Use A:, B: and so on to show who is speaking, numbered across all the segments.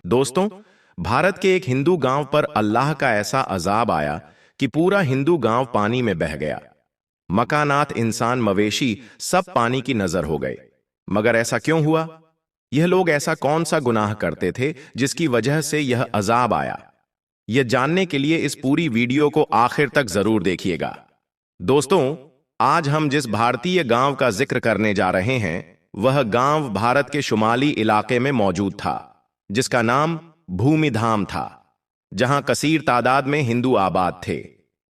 A: दोस्तों, भारत के एक हिंदू गांव पर अल्लाह का ऐसा अजाब आया कि पूरा हिंदू गांव पानी में बह गया। मकानात, इंसान, मवेशी सब पानी की नजर हो गए। मगर ऐसा क्यों हुआ? यह लोग ऐसा कौन सा गुनाह करते थे जिसकी वजह से यह अजाब आया? यह जानने के लिए इस पूरी वीडियो को आखिर तक जरूर देखिएगा। दोस्तों, आज हम जिस भारतीय गांव का जिक्र करने जा रहे हैं, वह गांव भारत के शुमाली इलाके में मौजूद था, जिसका नाम भूमिधाम था, जहां कसीर तादाद में हिंदू आबाद थे।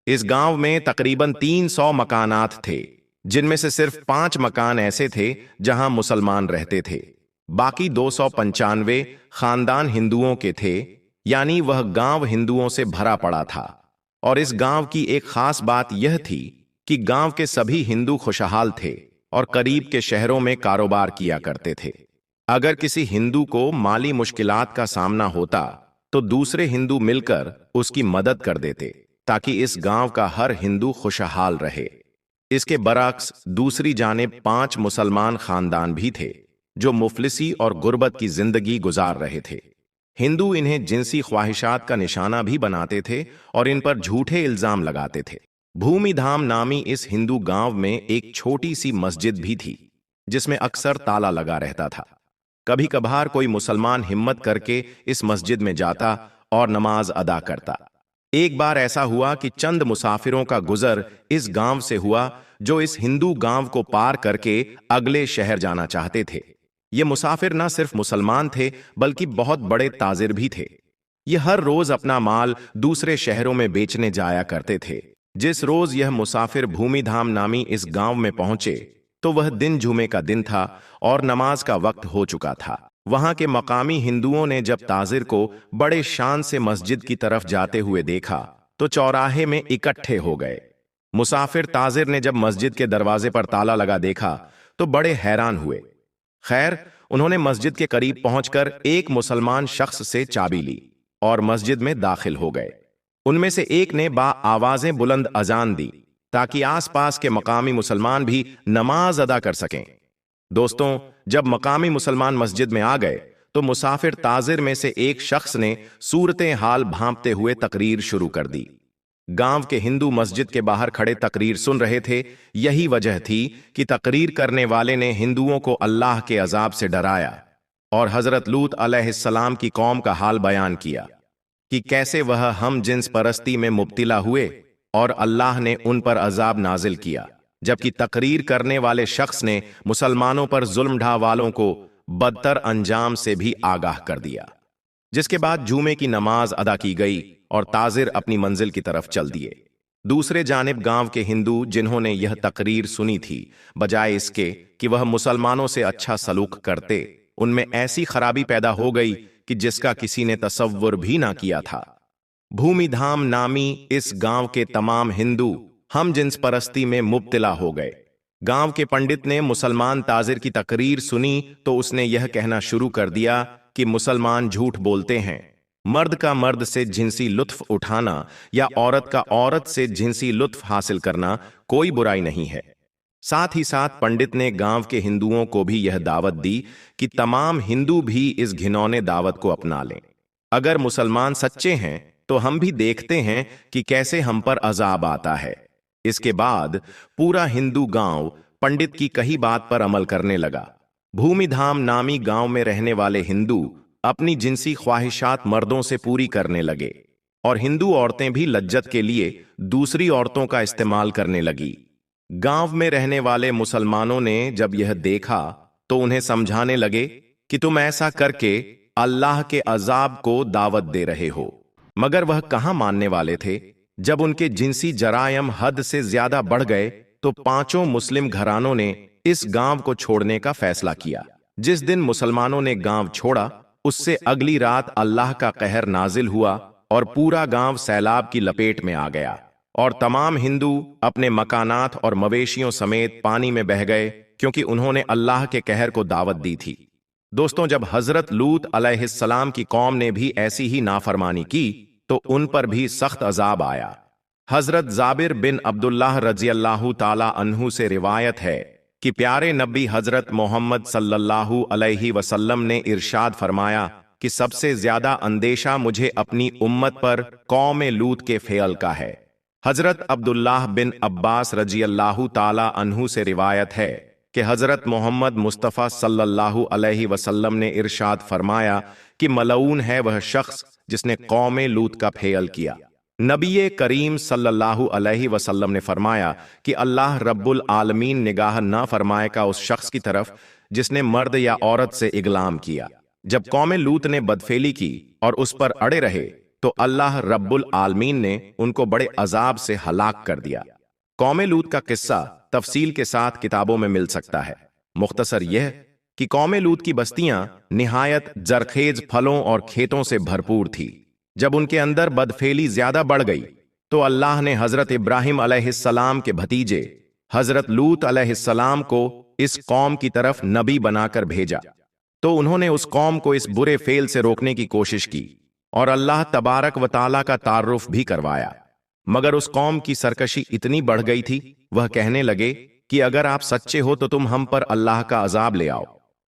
A: इस गांव में तकरीबन 300 मकानात थे, जिनमें से सिर्फ 5 मकान ऐसे थे जहां मुसलमान रहते थे। बाकी 295 खानदान हिंदुओं के थे, यानी वह गांव हिंदुओं से भरा पड़ा था। और इस गांव की एक खास बात यह थी कि गांव के सभी हिंदू खुशहाल थे और करीब के शहरों में कारोबार किया करते थे। अगर किसी हिंदू को माली मुश्किलात का सामना होता तो दूसरे हिंदू मिलकर उसकी मदद कर देते, ताकि इस गांव का हर हिंदू खुशहाल रहे। इसके बरअक्स दूसरी जानिब 5 मुसलमान खानदान भी थे, जो मुफलिसी और गुर्बत की जिंदगी गुजार रहे थे। हिंदू इन्हें जिनसी ख्वाहिशात का निशाना भी बनाते थे और इन पर झूठे इल्जाम लगाते थे। भूमिधाम नामी इस हिंदू गांव में एक छोटी सी मस्जिद भी थी, जिसमें अक्सर ताला लगा रहता था। कभी कभार कोई मुसलमान हिम्मत करके इस मस्जिद में जाता और नमाज अदा करता। एक बार ऐसा हुआ कि चंद मुसाफिरों का गुजर इस गांव से हुआ, जो इस हिंदू गांव को पार करके अगले शहर जाना चाहते थे। ये मुसाफिर न सिर्फ मुसलमान थे, बल्कि बहुत बड़े ताजिर भी थे। ये हर रोज अपना माल दूसरे शहरों में बेचने जाया करते थे। जिस रोज यह मुसाफिर भूमिधाम नामी इस गांव में पहुंचे, तो वह दिन जुमे का दिन था और नमाज का वक्त हो चुका था। वहां के मकामी हिंदुओं ने जब ताजिर को बड़े शान से मस्जिद की तरफ जाते हुए देखा, तो चौराहे में इकट्ठे हो गए। मुसाफिर ताजिर ने जब मस्जिद के दरवाजे पर ताला लगा देखा, तो बड़े हैरान हुए। खैर, उन्होंने मस्जिद के करीब पहुंचकर एक मुसलमान शख्स से चाबी ली और मस्जिद में दाखिल हो गए। उनमें से एक ने आवाजें बुलंद अजान दी, ताकि आसपास के मकामी मुसलमान भी नमाज अदा कर सकें। दोस्तों, जब मकामी मुसलमान मस्जिद में आ गए, तो मुसाफिर ताजिर में से एक शख्स ने सूरतें हाल भांपते हुए तकरीर शुरू कर दी। गांव के हिंदू मस्जिद के बाहर खड़े तकरीर सुन रहे थे। यही वजह थी कि तकरीर करने वाले ने हिंदुओं को अल्लाह के अजाब से डराया और हजरत लूत अलैहिस्सलाम की कौम का हाल बयान किया कि कैसे वह हम जिन्स परस्ती में मुब्तिला हुए और अल्लाह ने उन पर अजाब नाजिल किया। जबकि तकरीर करने वाले शख्स ने मुसलमानों पर जुल्म ढा वालों को बदतर अंजाम से भी आगाह कर दिया। जिसके बाद जुमे की नमाज अदा की गई और ताजिर अपनी मंजिल की तरफ चल दिए। दूसरे जानिब गांव के हिंदू, जिन्होंने यह तकरीर सुनी थी, बजाय इसके कि वह मुसलमानों से अच्छा सलूक करते, उनमें ऐसी खराबी पैदा हो गई कि जिसका किसी ने तसव्वुर भी ना किया था। भूमिधाम नामी इस गांव के तमाम हिंदू हम जिन्स परस्ती में मुब्तिला हो गए। गांव के पंडित ने मुसलमान ताजिर की तकरीर सुनी तो उसने यह कहना शुरू कर दिया कि मुसलमान झूठ बोलते हैं। मर्द का मर्द से जिनसी लुत्फ उठाना या औरत का औरत से जिनसी लुत्फ हासिल करना कोई बुराई नहीं है। साथ ही साथ पंडित ने गांव के हिंदुओं को भी यह दावत दी कि तमाम हिंदू भी इस घिनौने दावत को अपना लें। अगर मुसलमान सच्चे हैं तो हम भी देखते हैं कि कैसे हम पर अजाब आता है। इसके बाद पूरा हिंदू गांव पंडित की कही बात पर अमल करने लगा। भूमिधाम नामी गांव में रहने वाले हिंदू अपनी जिनसी ख्वाहिशात मर्दों से पूरी करने लगे और हिंदू औरतें भी लज्जत के लिए दूसरी औरतों का इस्तेमाल करने लगी। गांव में रहने वाले मुसलमानों ने जब यह देखा तो उन्हें समझाने लगे कि तुम ऐसा करके अल्लाह के अजाब को दावत दे रहे हो। मगर वह कहां मानने वाले थे। जब उनके जिनसी जरायम हद से ज्यादा बढ़ गए, तो 5 मुस्लिम घरानों ने इस गांव को छोड़ने का फैसला किया। जिस दिन मुसलमानों ने गांव छोड़ा, उससे अगली रात अल्लाह का कहर नाजिल हुआ और पूरा गांव सैलाब की लपेट में आ गया और तमाम हिंदू अपने मकानात और मवेशियों समेत पानी में बह गए, क्योंकि उन्होंने अल्लाह के कहर को दावत दी थी। दोस्तों, जब हजरत लूत अलैहिस्सलाम की कौम ने भी ऐसी ही नाफरमानी की, तो उन पर भी सख्त अजाब आया। हजरत जाबिर बिन अब्दुल्लाह रज़ियल्लाहु ताला अन्हु से रिवायत है कि प्यारे नबी हजरत मोहम्मद सल्लल्लाहु अलैहि वसल्लम ने इरशाद फरमाया कि सबसे ज्यादा अंदेशा मुझे अपनी उम्मत पर कौम लूत के फेल का है। हजरत अब्दुल्लाह बिन अब्बास रजी अल्लाहु ताला अन्हु से रिवायत है कि हजरत मोहम्मद मुस्तफ़ा सल्लल्लाहु अलैहि वसल्लम ने इरशाद फरमाया कि मलऊन है वह शख्स जिसने कौम लूत का फेल किया। नबी करीम सल्लल्लाहु अलैहि वसल्लम ने फरमाया कि अल्लाह रब्बुल आलमीन निगाह ना फरमाएगा उस शख्स की तरफ जिसने मर्द या औरत से इगलाम किया। जब कौम लूत ने बदफेली की और उस पर अड़े रहे तो अल्लाह रब्बुल आलमीन ने उनको बड़े अजाब से हलाक कर दिया। कौम लूत का किस्सा तफसील के साथ किताबों में मिल सकता है। मुख्तसर यह कि कौम लूत की बस्तियां निहायत जरखेज फलों और खेतों से भरपूर थी। जब उनके अंदर बदफेली ज्यादा बढ़ गई तो अल्लाह ने हजरत इब्राहिम अलैहिस्सलाम के भतीजे हजरत लूत अलैहिस्सलाम को इस कौम की तरफ नबी बनाकर भेजा। तो उन्होंने उस कौम को इस बुरे फेल से रोकने की कोशिश की और अल्लाह तबारक व ताला का तारुफ भी करवाया। मगर उस कौम की सरकशी इतनी बढ़ गई थी, वह कहने लगे कि अगर आप सच्चे हो तो तुम हम पर अल्लाह का अजाब ले आओ।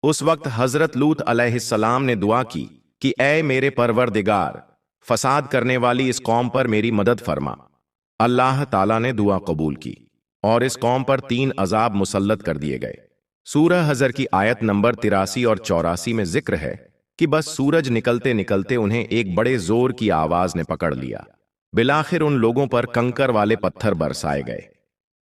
A: उस वक्त हजरत लूत अलैहिस्सलाम ने दुआ की कि ऐ मेरे परवरदिगार, फसाद करने वाली इस कौम पर मेरी मदद फरमा। अल्लाह ताला ने दुआ कबूल की और इस कौम पर 3 अजाब मुसल्लत कर दिए गए। सूरह हजर की आयत नंबर 83 और 84 में जिक्र है कि बस सूरज निकलते निकलते उन्हें एक बड़े जोर की आवाज ने पकड़ लिया। बिलाखिर उन लोगों पर कंकर वाले पत्थर बरसाए गए।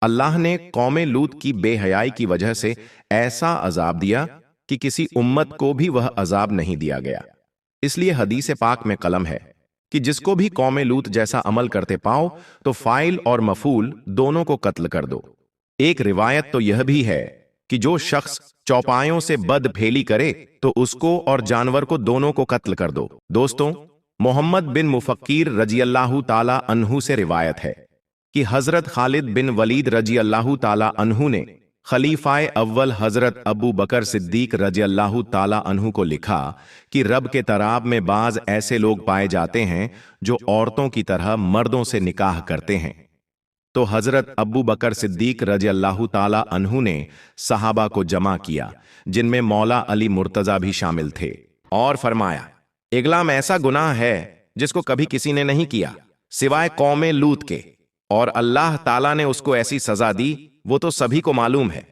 A: अल्लाह ने कौम लूत की बेहयाई की वजह से ऐसा अजाब दिया कि किसी उम्मत को भी वह अजाब नहीं दिया गया। इसलिए हदीस पाक में कलम है कि जिसको भी कौम लूत जैसा अमल करते पाओ तो फाइल और मफूल दोनों को कत्ल कर दो। एक रिवायत तो यह भी है कि जो शख्स चौपायों से बदफेली करे तो उसको और जानवर को दोनों को कत्ल कर दो। दोस्तों, मोहम्मद बिन मुफक्कीर रजी अल्लाहु ताला अन्हु से रिवायत है कि हजरत खालिद बिन वलीद रजी अल्लाहु ताला अन्हु ने खलीफाए अव्वल हजरत अबू बकर सिद्दीक रजी अल्लाहु ताला अन्हु को लिखा कि रब के तराब में बाज ऐसे लोग पाए जाते हैं जो औरतों की तरह मर्दों से निकाह करते हैं। तो हजरत अबू बकर सिद्दीक रजी अल्लाहु ताला अन्हु ने सहाबा को जमा किया, जिनमें मौला अली मुर्तजा भी शामिल थे, और फरमाया, इगलाम ऐसा गुनाह है जिसको कभी किसी ने नहीं किया सिवाय कौम लूत के, और अल्लाह ताला ने उसको ऐसी सजा दी, वो तो सभी को मालूम है।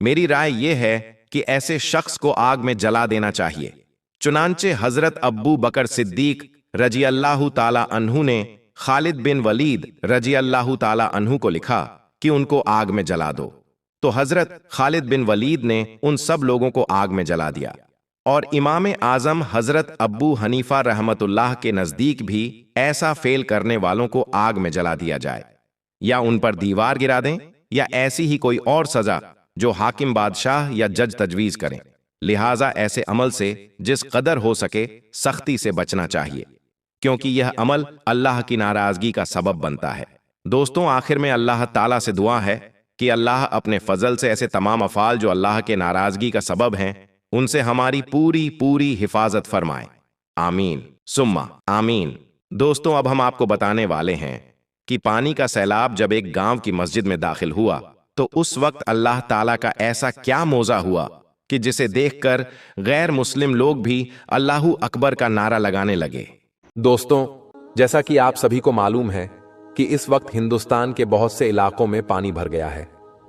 A: मेरी राय यह है कि ऐसे शख्स को आग में जला देना चाहिए। चुनांचे हजरत अब्बू बकर सिद्दीक रजी अल्लाहु ताला अन्हु ने खालिद बिन वलीद रजी अल्लाहु ताला अन्हु को लिखा कि उनको आग में जला दो। तो हजरत खालिद बिन वलीद ने उन सब लोगों को आग में जला दिया। और इमाम आजम हजरत अब्बू हनीफा रहमतुल्लाह के नजदीक भी ऐसा फेल करने वालों को आग में जला दिया जाए, या उन पर दीवार गिरा दें, या ऐसी ही कोई और सजा जो हाकिम बादशाह या जज तजवीज करें। लिहाजा ऐसे अमल से जिस कदर हो सके सख्ती से बचना चाहिए, क्योंकि यह अमल अल्लाह की नाराजगी का सबब बनता है। दोस्तों, आखिर में अल्लाह ताला से दुआ है कि अल्लाह अपने फजल से ऐसे तमाम अफाल जो अल्लाह के नाराजगी का सबब हैं, उनसे हमारी पूरी पूरी हिफाजत फरमाए। आमीन सुम्मा आमीन। दोस्तों, अब हम आपको बताने वाले हैं कि पानी का सैलाब जब एक गांव की मस्जिद में दाखिल हुआ तो उस वक्त अल्लाह ताला का ऐसा क्या मौजा हुआ कि जिसे देखकर गैर मुस्लिम लोग भी अल्लाहू अकबर का नारा लगाने लगे।
B: दोस्तों, जैसा कि आप सभी को मालूम है कि इस वक्त हिंदुस्तान के बहुत से इलाकों में पानी भर गया है।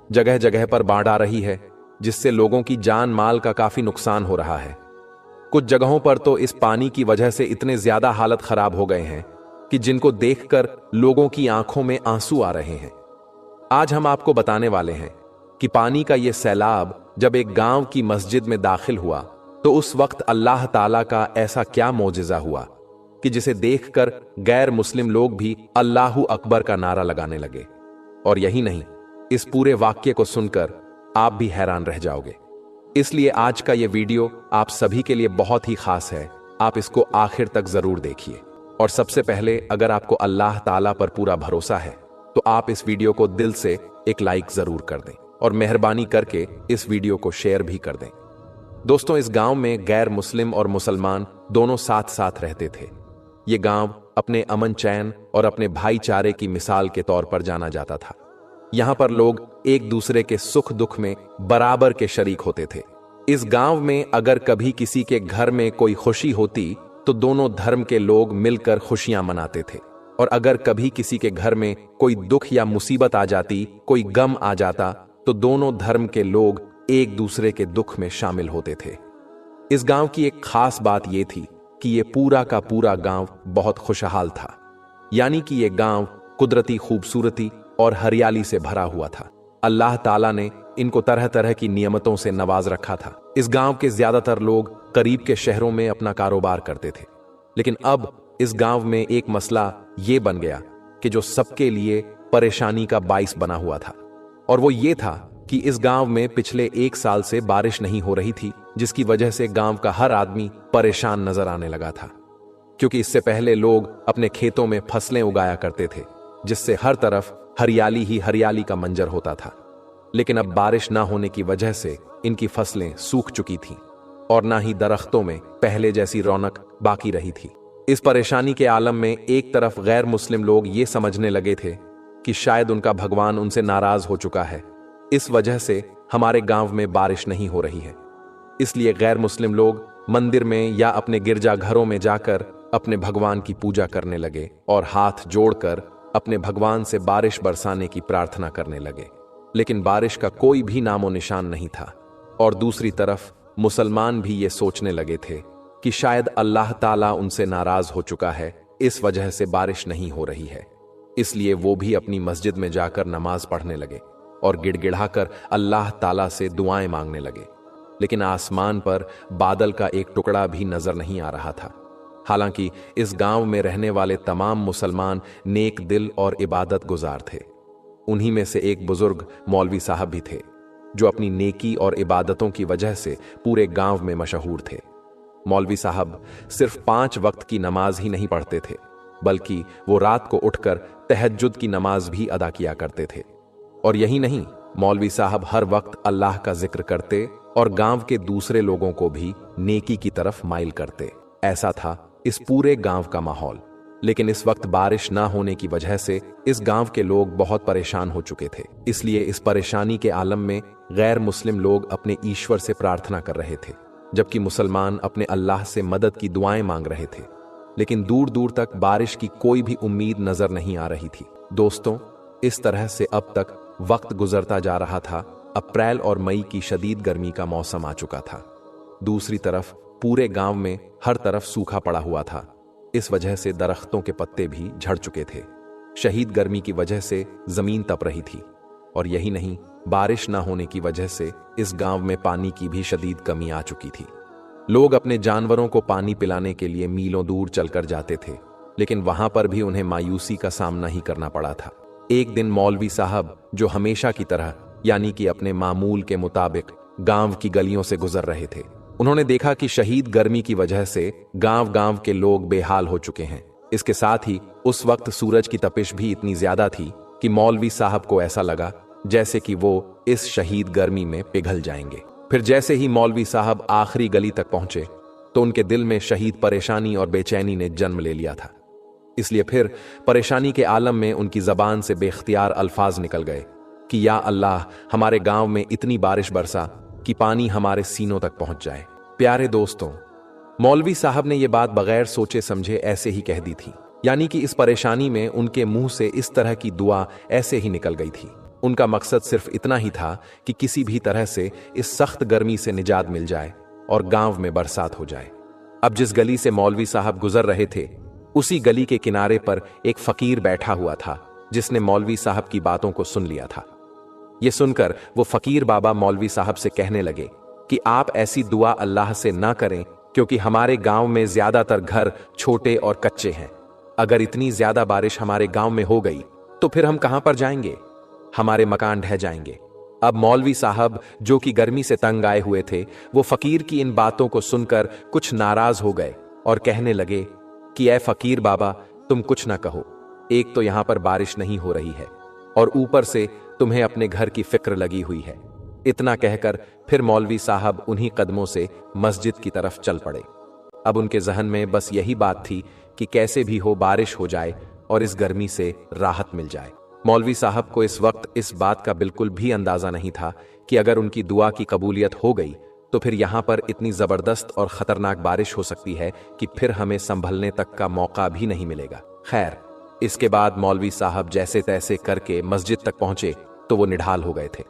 B: जगह जगह पर बाढ़ आ रही है, जिससे लोगों की जान माल का काफी नुकसान हो रहा है। कुछ जगहों पर तो इस पानी की वजह से इतने ज्यादा हालत खराब हो गए हैं कि जिनको देखकर लोगों की आंखों में आंसू आ रहे हैं। आज हम आपको बताने वाले हैं कि पानी का यह सैलाब जब एक गांव की मस्जिद में दाखिल हुआ तो उस वक्त अल्लाह ताला का ऐसा क्या मौजिजा हुआ कि जिसे देखकर गैर मुस्लिम लोग भी अल्लाहू अकबर का नारा लगाने लगे। और यही नहीं, इस पूरे वाक्य को सुनकर आप भी हैरान रह जाओगे। इसलिए आज का यह वीडियो आप सभी के लिए बहुत ही खास है। आप इसको आखिर तक जरूर देखिए। और सबसे पहले, अगर आपको अल्लाह ताला पर पूरा भरोसा है तो आप इस वीडियो को दिल से एक लाइक जरूर कर दें और मेहरबानी करके इस वीडियो को शेयर भी कर दें। दोस्तों, इस गांव में गैर मुस्लिम और मुसलमान दोनों साथ साथ रहते थे। ये गांव अपने अमन चैन और अपने भाईचारे की मिसाल के तौर पर जाना जाता था। यहां पर लोग एक दूसरे के सुख दुख में बराबर के शरीक होते थे। इस गांव में अगर कभी किसी के घर में कोई खुशी होती तो दोनों धर्म के लोग मिलकर खुशियां मनाते थे। और अगर कभी किसी के घर में कोई दुख या मुसीबत आ जाती, कोई गम आ जाता, तो दोनों धर्म के लोग एक दूसरे के दुख में शामिल होते थे। इस गांव की एक खास बात यह थी कि यह पूरा का पूरा गांव बहुत खुशहाल था। यानी कि यह गांव कुदरती खूबसूरती और हरियाली से भरा हुआ था। अल्लाह ताला ने इनको तरह तरह की नियमतों से नवाज रखा था। इस गांव के ज्यादातर लोग करीब के शहरों में अपना कारोबार करते थे, लेकिन अब इस गांव में एक मसला यह बन गया कि जो सबके लिए परेशानी का बाइस बना हुआ था। और वो ये था कि इस गांव में पिछले 1 साल से बारिश नहीं हो रही थी, जिसकी वजह से गांव का हर आदमी परेशान नजर आने लगा था। क्योंकि इससे पहले लोग अपने खेतों में फसलें उगाया करते थे, जिससे हर तरफ हरियाली ही हरियाली का मंजर होता था। लेकिन अब बारिश ना होने की वजह से इनकी फसलें सूख चुकी थीं और ना ही दरख्तों में पहले जैसी रौनक बाकी रही थी। इस परेशानी के आलम में एक तरफ गैर मुस्लिम लोग ये समझने लगे थे कि शायद उनका भगवान उनसे नाराज हो चुका है, इस वजह से हमारे गांव में बारिश नहीं हो रही है। इसलिए गैर मुस्लिम लोग मंदिर में या अपने गिरजाघरों में जाकर अपने भगवान की पूजा करने लगे और हाथ जोड़कर अपने भगवान से बारिश बरसाने की प्रार्थना करने लगे। लेकिन बारिश का कोई भी नामो निशान नहीं था। और दूसरी तरफ मुसलमान भी ये सोचने लगे थे कि शायद अल्लाह ताला उनसे नाराज हो चुका है, इस वजह से बारिश नहीं हो रही है। इसलिए वो भी अपनी मस्जिद में जाकर नमाज पढ़ने लगे और गिड़गिड़ाकर अल्लाह ताला से दुआएं मांगने लगे। लेकिन आसमान पर बादल का एक टुकड़ा भी नजर नहीं आ रहा था। हालांकि इस गांव में रहने वाले तमाम मुसलमान नेक दिल और इबादत गुजार थे। उन्हीं में से एक बुजुर्ग मौलवी साहब भी थे, जो अपनी नेकी और इबादतों की वजह से पूरे गांव में मशहूर थे। मौलवी साहब सिर्फ 5 वक्त की नमाज ही नहीं पढ़ते थे, बल्कि वो रात को उठकर तहज्जुद की नमाज भी अदा किया करते थे। और यही नहीं, मौलवी साहब हर वक्त अल्लाह का जिक्र करते और गांव के दूसरे लोगों को भी नेकी की तरफ माइल करते। ऐसा था इस पूरे गांव का माहौल। लेकिन इस वक्त बारिश ना होने की वजह से इस गांव के लोग बहुत परेशान हो चुके थे। इसलिए इस परेशानी के आलम में गैर मुस्लिम लोग अपने ईश्वर से प्रार्थना कर रहे थे, जबकि मुसलमान अपने अल्लाह से मदद की दुआएं मांग रहे थे। लेकिन दूर दूर तक बारिश की कोई भी उम्मीद नजर नहीं आ रही थी। दोस्तों, इस तरह से अब तक वक्त गुजरता जा रहा था। अप्रैल और मई की शदीद गर्मी का मौसम आ चुका था। दूसरी तरफ पूरे गांव में हर तरफ सूखा पड़ा हुआ था। इस वजह से दरख्तों के पत्ते भी झड़ चुके थे। शदीद गर्मी की वजह से जमीन तप रही थी। और यही नहीं, बारिश ना होने की वजह से इस गांव में पानी की भी शदीद कमी आ चुकी थी। लोग अपने जानवरों को पानी पिलाने के लिए मीलों दूर चलकर जाते थे, लेकिन वहां पर भी उन्हें मायूसी का सामना ही करना पड़ा था। एक दिन मौलवी साहब, जो हमेशा की तरह यानी कि अपने मामूल के मुताबिक गांव की गलियों से गुजर रहे थे, उन्होंने देखा कि शदीद गर्मी की वजह से गांव गांव के लोग बेहाल हो चुके हैं। इसके साथ ही उस वक्त सूरज की तपिश भी इतनी ज्यादा थी कि मौलवी साहब को ऐसा लगा जैसे कि वो इस शदीद गर्मी में पिघल जाएंगे। फिर जैसे ही मौलवी साहब आखिरी गली तक पहुंचे, तो उनके दिल में शदीद परेशानी और बेचैनी ने जन्म ले लिया था। इसलिए फिर परेशानी के आलम में उनकी जबान से बेख्तियार अल्फाज निकल गए कि या अल्लाह, हमारे गांव में इतनी बारिश बरसा कि पानी हमारे सीनों तक पहुंच जाए। प्यारे दोस्तों, मौलवी साहब ने यह बात बगैर सोचे समझे ऐसे ही कह दी थी। यानी कि इस परेशानी में उनके मुंह से इस तरह की दुआ ऐसे ही निकल गई थी। उनका मकसद सिर्फ इतना ही था कि किसी भी तरह से इस सख्त गर्मी से निजात मिल जाए और गांव में बरसात हो जाए। अब जिस गली से मौलवी साहब गुजर रहे थे, उसी गली के किनारे पर एक फकीर बैठा हुआ था, जिसने मौलवी साहब की बातों को सुन लिया था। यह सुनकर वो फकीर बाबा मौलवी साहब से कहने लगे कि आप ऐसी दुआ अल्लाह से ना करें, क्योंकि हमारे गांव में ज्यादातर घर छोटे और कच्चे हैं। अगर इतनी ज्यादा बारिश हमारे गांव में हो गई तो फिर हम कहां पर जाएंगे? हमारे मकान ढह जाएंगे। अब मौलवी साहब, जो कि गर्मी से तंग आए हुए थे, वो फकीर की इन बातों को सुनकर कुछ नाराज हो गए और कहने लगे कि ऐ फकीर बाबा, तुम कुछ ना कहो। एक तो यहां पर बारिश नहीं हो रही है और ऊपर से तुम्हें अपने घर की फिक्र लगी हुई है। इतना कहकर फिर मौलवी साहब उन्हीं कदमों से मस्जिद की तरफ चल पड़े। अब उनके जहन में बस यही बात थी कि कैसे भी हो बारिश हो जाए और इस गर्मी से राहत मिल जाए। मौलवी साहब को इस वक्त इस बात का बिल्कुल भी अंदाजा नहीं था कि अगर उनकी दुआ की कबूलियत हो गई तो फिर यहां पर इतनी जबरदस्त और खतरनाक बारिश हो सकती है कि फिर हमें संभलने तक का मौका भी नहीं मिलेगा। खैर, इसके बाद मौलवी साहब जैसे तैसे करके मस्जिद तक पहुंचे तो वो निढाल हो गए थे।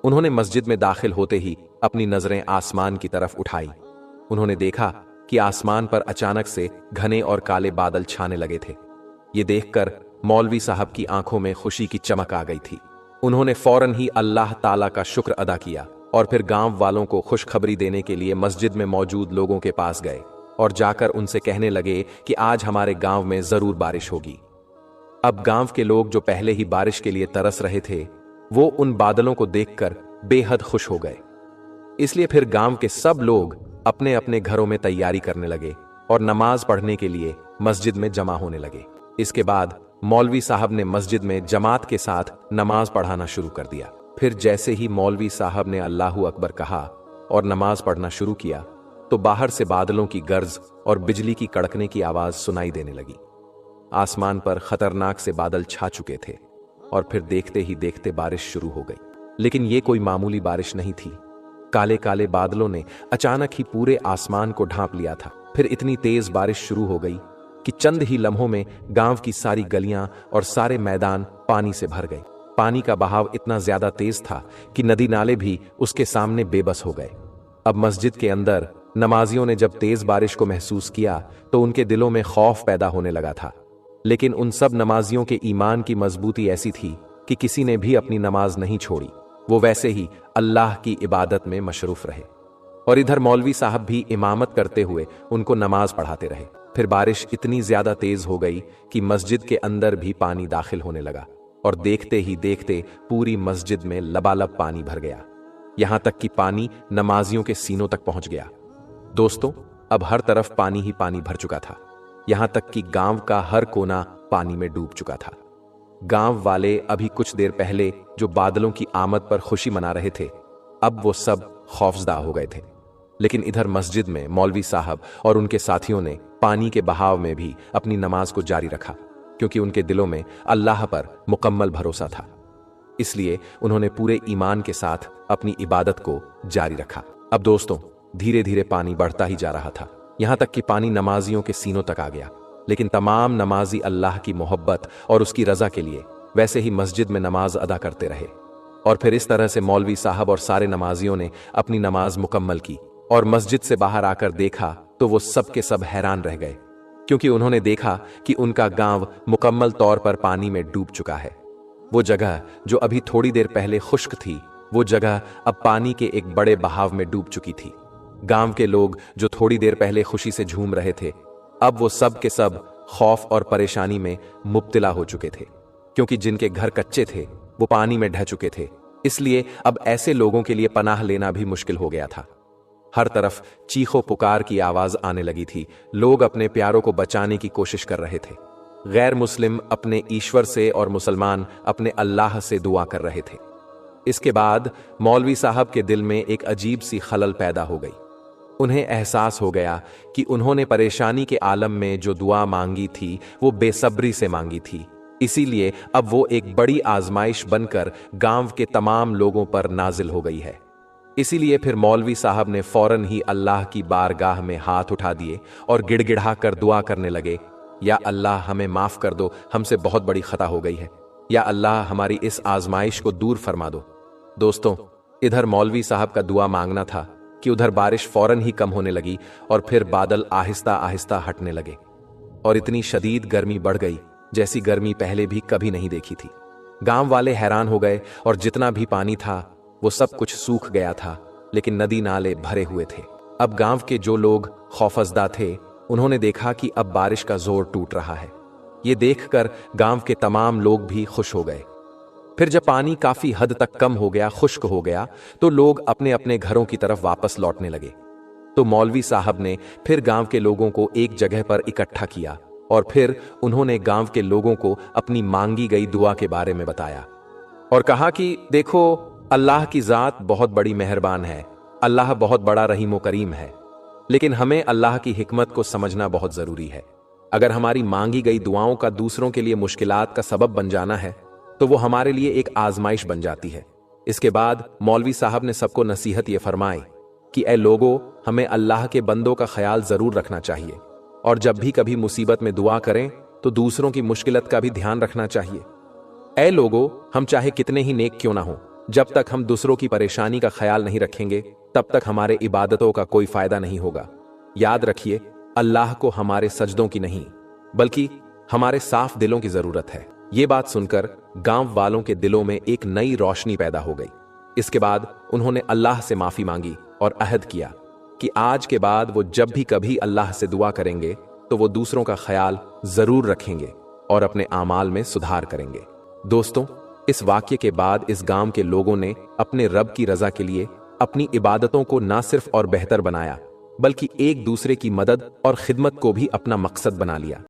B: उन्होंने मस्जिद में दाखिल होते ही अपनी नजरें आसमान की तरफ उठाई। उन्होंने देखा कि आसमान पर अचानक से घने और काले बादल छाने लगे थे। ये देखकर मौलवी साहब की आंखों में खुशी की चमक आ गई थी। उन्होंने फौरन ही अल्लाह ताला का शुक्र अदा किया और फिर गांव वालों को खुशखबरी देने के लिए मस्जिद में मौजूद लोगों के पास गए और जाकर उनसे कहने लगे कि आज हमारे गांव में जरूर बारिश होगी। अब गांव के लोग जो पहले ही बारिश के लिए तरस रहे थे, वो उन बादलों को देखकर बेहद खुश हो गए। इसलिए फिर गांव के सब लोग अपने अपने घरों में तैयारी करने लगे और नमाज पढ़ने के लिए मस्जिद में जमा होने लगे। इसके बाद मौलवी साहब ने मस्जिद में जमात के साथ नमाज पढ़ाना शुरू कर दिया। फिर जैसे ही मौलवी साहब ने अल्लाहू अकबर कहा और नमाज पढ़ना शुरू किया तो बाहर से बादलों की गर्ज और बिजली की कड़कने की आवाज सुनाई देने लगी। आसमान पर खतरनाक से बादल छा चुके थे और फिर देखते ही देखते बारिश शुरू हो गई। लेकिन ये कोई मामूली बारिश नहीं थी। काले काले बादलों ने अचानक ही पूरे आसमान को ढांप लिया था। फिर इतनी तेज बारिश शुरू हो गई कि चंद ही लम्हों में गांव की सारी गलियां और सारे मैदान पानी से भर गए। पानी का बहाव इतना ज्यादा तेज था कि नदी नाले भी उसके सामने बेबस हो गए। अब मस्जिद के अंदर नमाजियों ने जब तेज बारिश को महसूस किया तो उनके दिलों में खौफ पैदा होने लगा था। लेकिन उन सब नमाजियों के ईमान की मजबूती ऐसी थी कि किसी ने भी अपनी नमाज नहीं छोड़ी। वो वैसे ही अल्लाह की इबादत में मशरूफ रहे और इधर मौलवी साहब भी इमामत करते हुए उनको नमाज पढ़ाते रहे। फिर बारिश इतनी ज्यादा तेज हो गई कि मस्जिद के अंदर भी पानी दाखिल होने लगा और देखते ही देखते पूरी मस्जिद में लबालब पानी भर गया। यहां तक कि पानी नमाजियों के सीनों तक पहुंच गया। दोस्तों, अब हर तरफ पानी ही पानी भर चुका था। यहां तक कि गांव का हर कोना पानी में डूब चुका था। गांव वाले अभी कुछ देर पहले जो बादलों की आमद पर खुशी मना रहे थे, अब वो सब खौफजदा हो गए थे। लेकिन इधर मस्जिद में मौलवी साहब और उनके साथियों ने पानी के बहाव में भी अपनी नमाज को जारी रखा, क्योंकि उनके दिलों में अल्लाह पर मुकम्मल भरोसा था। इसलिए उन्होंने पूरे ईमान के साथ अपनी इबादत को जारी रखा। अब दोस्तों, धीरे धीरे पानी बढ़ता ही जा रहा था, यहां तक कि पानी नमाजियों के सीनों तक आ गया। लेकिन तमाम नमाजी अल्लाह की मोहब्बत और उसकी रजा के लिए वैसे ही मस्जिद में नमाज अदा करते रहे। और फिर इस तरह से मौलवी साहब और सारे नमाजियों ने अपनी नमाज मुकम्मल की और मस्जिद से बाहर आकर देखा तो वो सब के सब हैरान रह गए, क्योंकि उन्होंने देखा कि उनका गांव मुकम्मल तौर पर पानी में डूब चुका है। वो जगह जो अभी थोड़ी देर पहले खुश्क थी, वो जगह अब पानी के एक बड़े बहाव में डूब चुकी थी। गांव के लोग जो थोड़ी देर पहले खुशी से झूम रहे थे, अब वो सब के सब खौफ और परेशानी में मुब्तला हो चुके थे, क्योंकि जिनके घर कच्चे थे वो पानी में ढह चुके थे। इसलिए अब ऐसे लोगों के लिए पनाह लेना भी मुश्किल हो गया था। हर तरफ चीखों पुकार की आवाज आने लगी थी। लोग अपने प्यारों को बचाने की कोशिश कर रहे थे। गैर मुस्लिम अपने ईश्वर से और मुसलमान अपने अल्लाह से दुआ कर रहे थे। इसके बाद मौलवी साहब के दिल में एक अजीब सी खलल पैदा हो गई। उन्हें एहसास हो गया कि उन्होंने परेशानी के आलम में जो दुआ मांगी थी वो बेसब्री से मांगी थी। इसीलिए अब वो एक बड़ी आजमाइश बनकर गांव के तमाम लोगों पर नाजिल हो गई है। इसीलिए फिर मौलवी साहब ने फौरन ही अल्लाह की बारगाह में हाथ उठा दिए और गिड़गिड़ा कर दुआ करने लगे, या अल्लाह हमें माफ कर दो, हमसे बहुत बड़ी खता हो गई है। या अल्लाह हमारी इस आजमाइश को दूर फरमा दो। दोस्तों, इधर मौलवी साहब का दुआ मांगना था कि उधर बारिश फौरन ही कम होने लगी और फिर बादल आहिस्ता आहिस्ता हटने लगे और इतनी शदीद गर्मी बढ़ गई जैसी गर्मी पहले भी कभी नहीं देखी थी। गांव वाले हैरान हो गए और जितना भी पानी था वो सब कुछ सूख गया था, लेकिन नदी नाले भरे हुए थे। अब गांव के जो लोग खौफजदा थे, उन्होंने देखा कि अब बारिश का जोर टूट रहा है। ये देखकर गांव के तमाम लोग भी खुश हो गए। फिर जब पानी काफी हद तक कम हो गया, खुश्क हो गया, तो लोग अपने अपने घरों की तरफ वापस लौटने लगे। तो मौलवी साहब ने फिर गांव के लोगों को एक जगह पर इकट्ठा किया और फिर उन्होंने गांव के लोगों को अपनी मांगी गई दुआ के बारे में बताया और कहा कि देखो, अल्लाह की जात बहुत बड़ी मेहरबान है, अल्लाह बहुत बड़ा रहीम व करीम है, लेकिन हमें अल्लाह की हिकमत को समझना बहुत जरूरी है। अगर हमारी मांगी गई दुआओं का दूसरों के लिए मुश्किलात का सबब बन जाना है तो वो हमारे लिए एक आजमाइश बन जाती है। इसके बाद मौलवी साहब ने सबको नसीहत ये फरमाई कि ऐ लोगों, हमें अल्लाह के बंदों का ख्याल जरूर रखना चाहिए और जब भी कभी मुसीबत में दुआ करें तो दूसरों की मुश्किलत का भी ध्यान रखना चाहिए। ऐ लोगों, हम चाहे कितने ही नेक क्यों ना हो, जब तक हम दूसरों की परेशानी का ख्याल नहीं रखेंगे तब तक हमारे इबादतों का कोई फायदा नहीं होगा। याद रखिए, अल्लाह को हमारे सजदों की नहीं बल्कि हमारे साफ दिलों की जरूरत है। ये बात सुनकर गांव वालों के दिलों में एक नई रोशनी पैदा हो गई। इसके बाद उन्होंने अल्लाह से माफी मांगी और अहद किया कि आज के बाद वो जब भी कभी अल्लाह से दुआ करेंगे तो वो दूसरों का ख्याल जरूर रखेंगे और अपने आमाल में सुधार करेंगे। दोस्तों, इस वाक्य के बाद इस गांव के लोगों ने अपने रब की रजा के लिए अपनी इबादतों को ना सिर्फ और बेहतर बनाया बल्कि एक दूसरे की मदद और खिदमत को भी अपना मकसद बना लिया।